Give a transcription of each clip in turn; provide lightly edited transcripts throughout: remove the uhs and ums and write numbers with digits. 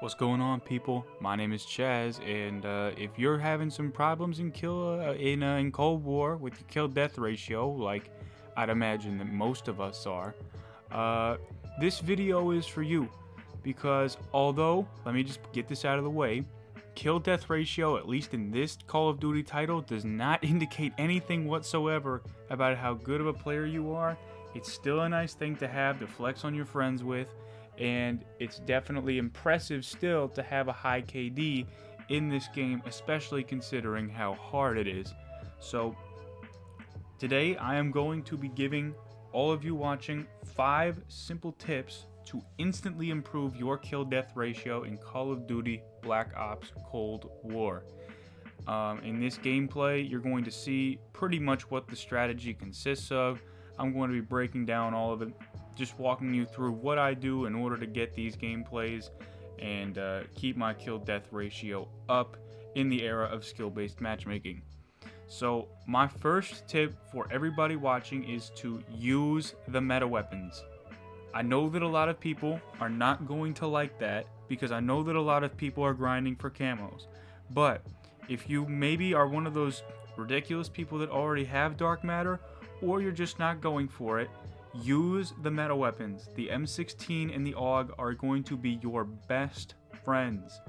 What's going on, people? My name is Chaz, and if you're having some problems in Cold War with your kill-death ratio, like I'd imagine that most of us are, uh, this video is for you. Because although, let me just get this out of the way, kill-death ratio, at least in this Call of Duty title, does not indicate anything whatsoever about how good of a player you are. It's still a nice thing to have to flex on your friends with, and it's definitely impressive still to have a high KD in this game, especially considering how hard it is. So today I am going to be giving all of you watching 5 simple tips to instantly improve your kill death ratio in Call of Duty Black Ops Cold War. In this gameplay, you're going to see pretty much what the strategy consists of. I'm going to be breaking down all of it, just walking you through what I do in order to get these gameplays and keep my kill death ratio up in the era of skill based matchmaking. So, my first tip for everybody watching is to use the meta weapons. I know that a lot of people are not going to like that because I know that a lot of people are grinding for camos. But if you maybe are one of those ridiculous people that already have dark matter, or you're just not going for it, use the meta weapons. The M16 and the AUG are going to be your best friends.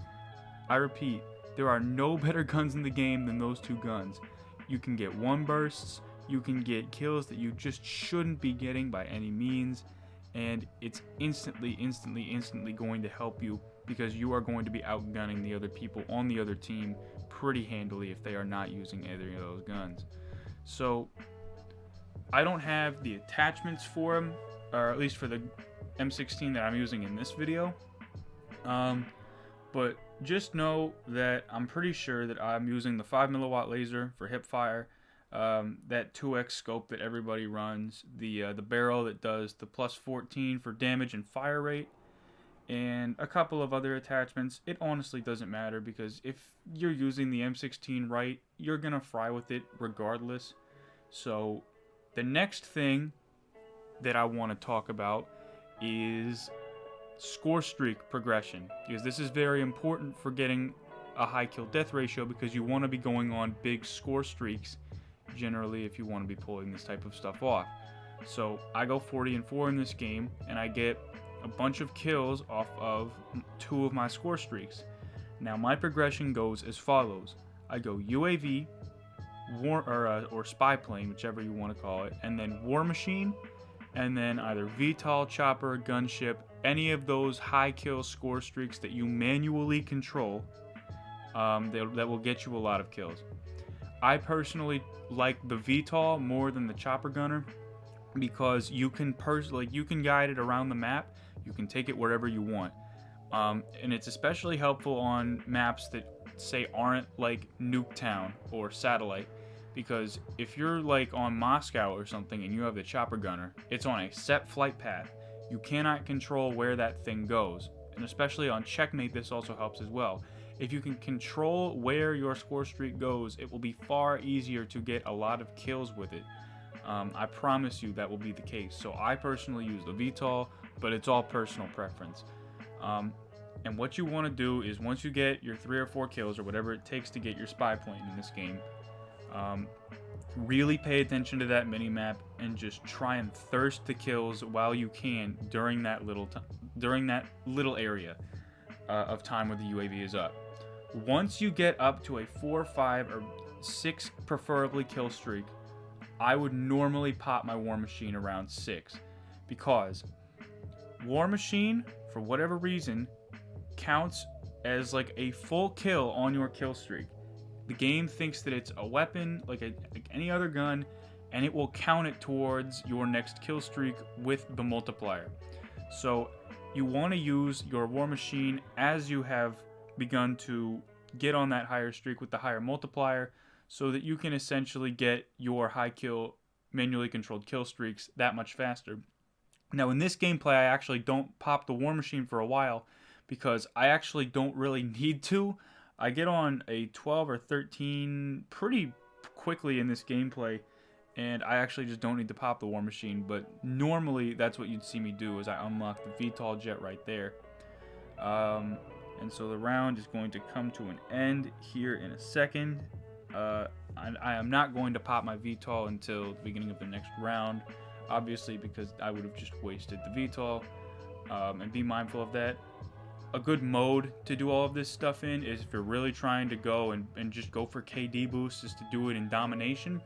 I repeat, there are no better guns in the game than those two guns. You can get one bursts, you can get kills that you just shouldn't be getting by any means, and it's instantly going to help you because you are going to be outgunning the other people on the other team pretty handily if they are not using either of those guns. So I don't have the attachments for them, or at least for the M16 that I'm using in this video. But just know that I'm pretty sure that I'm using the 5 milliwatt laser for hip fire, that 2x scope that everybody runs, the barrel that does the plus 14 for damage and fire rate, and a couple of other attachments. It honestly doesn't matter because if you're using the M16 right, you're gonna fry with it regardless. So the next thing that I want to talk about is score streak progression, because this is very important for getting a high kill death ratio, because you want to be going on big score streaks generally if you want to be pulling this type of stuff off. So I go 40-4 in this game, and I get a bunch of kills off of 2 of my score streaks. Now my progression goes as follows: I go UAV, or spy plane, whichever you want to call it, and then war machine, and then either VTOL, chopper, gunship, any of those high kill score streaks that you manually control, that will get you a lot of kills. I personally like the VTOL more than the chopper gunner because you can guide it around the map. You can take it wherever you want, and it's especially helpful on maps that say aren't like Nuketown or Satellite, because if you're like on Moscow or something and you have the chopper gunner, it's on a set flight path. You cannot control where that thing goes, and especially on Checkmate this also helps as well. If you can control where your score streak goes, it will be far easier to get a lot of kills with it. I promise you that will be the case. So I personally use the VTOL, but it's all personal preference. And what you want to do is, once you get your 3 or 4 kills or whatever it takes to get your spy plane in this game, really pay attention to that mini-map and just try and thirst the kills while you can during that little area of time where the UAV is up. Once you get up to a 4, 5, or 6 preferably kill streak, I would normally pop my war machine around 6, because war machine, for whatever reason, counts as like a full kill on your kill streak. The game thinks that it's a weapon like any other gun, and it will count it towards your next kill streak with the multiplier. So you want to use your war machine as you have begun to get on that higher streak with the higher multiplier, so that you can essentially get your high kill manually controlled kill streaks that much faster. Now in this gameplay, I actually don't pop the war machine for a while because I actually don't really need to. I get on a 12 or 13 pretty quickly in this gameplay, and I actually just don't need to pop the war machine. But normally that's what you'd see me do, is I unlock the VTOL jet right there. And so the round is going to come to an end here in a second. I am not going to pop my VTOL until the beginning of the next round, obviously, because I would have just wasted the VTOL, and be mindful of that. A good mode to do all of this stuff in is if you're really trying to go and just go for KD boosts, is to do it in domination,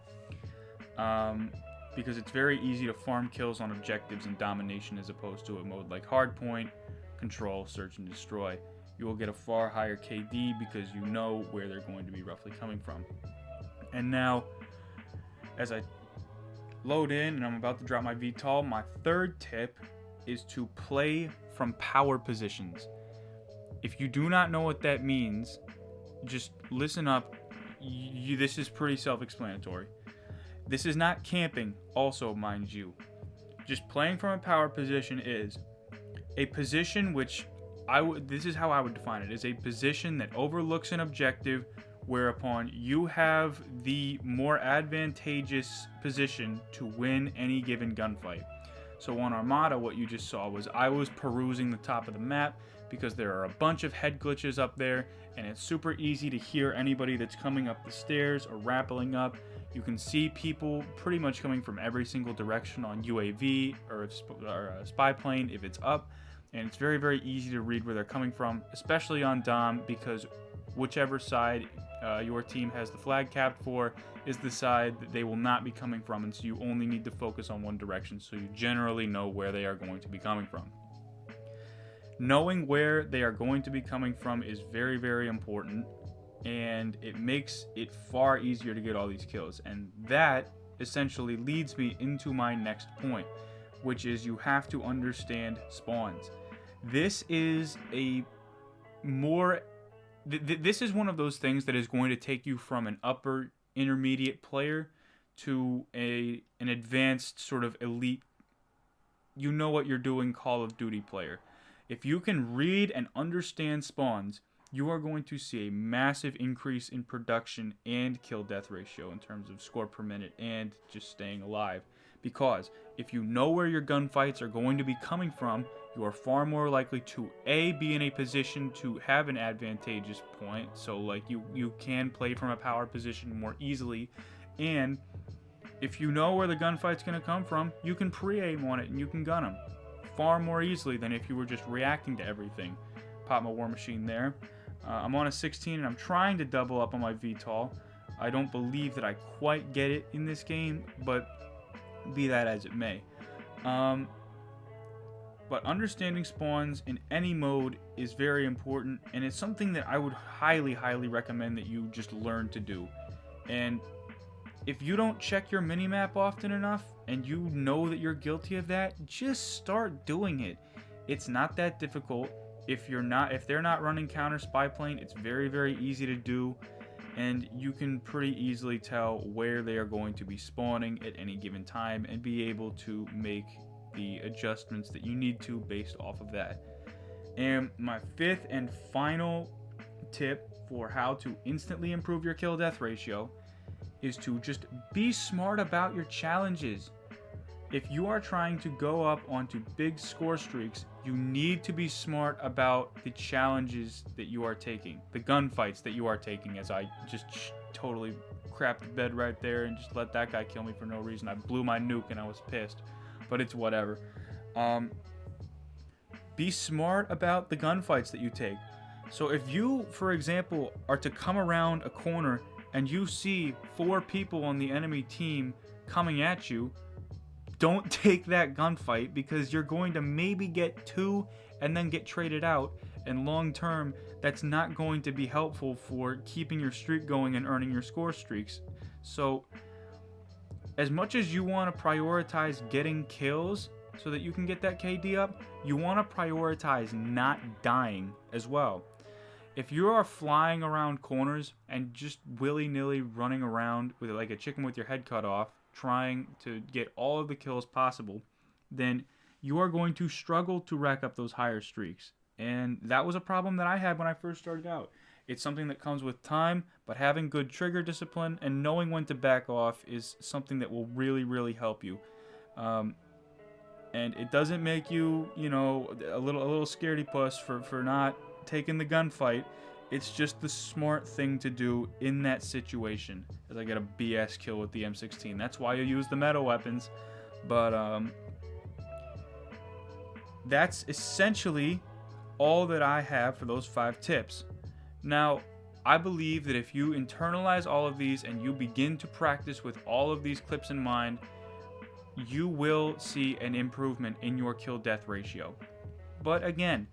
because it's very easy to farm kills on objectives in domination as opposed to a mode like hardpoint, control, search, and destroy. You will get a far higher KD because you know where they're going to be roughly coming from. And now, as I load in and I'm about to drop my VTOL, my third tip is to play from power positions. If you do not know what that means, just listen up. This is pretty self-explanatory. This is not camping, also, mind you. Just playing from a power position is a position which this is how I would define it, is a position that overlooks an objective, whereupon you have the more advantageous position to win any given gunfight. So on Armada, what you just saw was I was perusing the top of the map because there are a bunch of head glitches up there, and it's super easy to hear anybody that's coming up the stairs or rappelling up. You can see people pretty much coming from every single direction on UAV or a spy plane if it's up, and it's very, very easy to read where they're coming from, especially on Dom, because whichever side your team has the flag capped for is the side that they will not be coming from, and so you only need to focus on one direction, so you generally know where they are going to be coming from. Knowing where they are going to be coming from is very, very important, and it makes it far easier to get all these kills. And that essentially leads me into my next point, which is you have to understand spawns. This is a more this is one of those things that is going to take you from an upper intermediate player to an advanced sort of elite, you know what you're doing, Call of Duty player. If you can read and understand spawns, you are going to see a massive increase in production and kill death ratio in terms of score per minute and just staying alive. Because if you know where your gunfights are going to be coming from, you are far more likely to be in a position to have an advantageous point. So like you can play from a power position more easily, and if you know where the gunfight's going to come from, you can pre-aim on it and you can gun them far more easily than if you were just reacting to everything. Pop my war machine there. I'm on a 16 and I'm trying to double up on my VTOL. I don't believe that I quite get it in this game, but be that as it may. But understanding spawns in any mode is very important, and it's something that I would highly, highly recommend that you just learn to do. And if you don't check your minimap often enough, and you know that you're guilty of that, just start doing it. It's not that difficult. If they're not running counter spy plane, it's very, very easy to do, and you can pretty easily tell where they are going to be spawning at any given time and be able to make the adjustments that you need to based off of that. And my fifth and final tip for how to instantly improve your kill death ratio is to just be smart about your challenges. If you are trying to go up onto big score streaks, you need to be smart about the challenges that you are taking, the gunfights that you are taking, as I just totally crapped the bed right there and just let that guy kill me for no reason. I blew my nuke and I was pissed, but it's whatever. Be smart about the gunfights that you take. So if you, for example, are to come around a corner and you see 4 people on the enemy team coming at you, don't take that gunfight, because you're going to maybe get 2 and then get traded out, and long term that's not going to be helpful for keeping your streak going and earning your score streaks. So as much as you want to prioritize getting kills so that you can get that KD up, you want to prioritize not dying as well. If you are flying around corners and just willy-nilly running around with like a chicken with your head cut off, trying to get all of the kills possible, then you are going to struggle to rack up those higher streaks. And that was a problem that I had when I first started out. It's something that comes with time, but having good trigger discipline and knowing when to back off is something that will really, really help you. And it doesn't make you, a little scaredy puss for not taking the gunfight. It's just the smart thing to do in that situation, as I get a BS kill with the M16. That's why you use the meta weapons. But that's essentially all that I have for those 5 tips. Now, I believe that if you internalize all of these and you begin to practice with all of these clips in mind, you will see an improvement in your kill-death ratio. But again,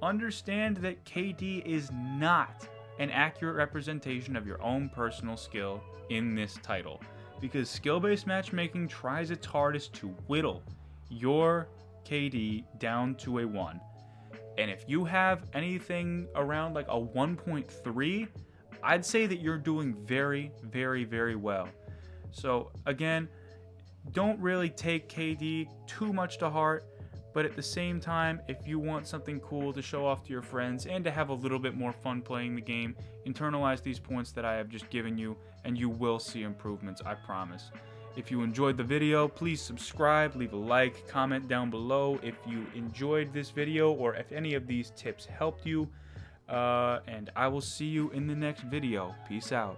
understand that KD is not an accurate representation of your own personal skill in this title, because skill-based matchmaking tries its hardest to whittle your KD down to a 1. And if you have anything around like a 1.3, I'd say that you're doing very, very, very well. So again, don't really take KD too much to heart, but at the same time, if you want something cool to show off to your friends and to have a little bit more fun playing the game, internalize these points that I have just given you, and you will see improvements, I promise. If you enjoyed the video, please subscribe, leave a like, comment down below if you enjoyed this video or if any of these tips helped you. And I will see you in the next video. Peace out.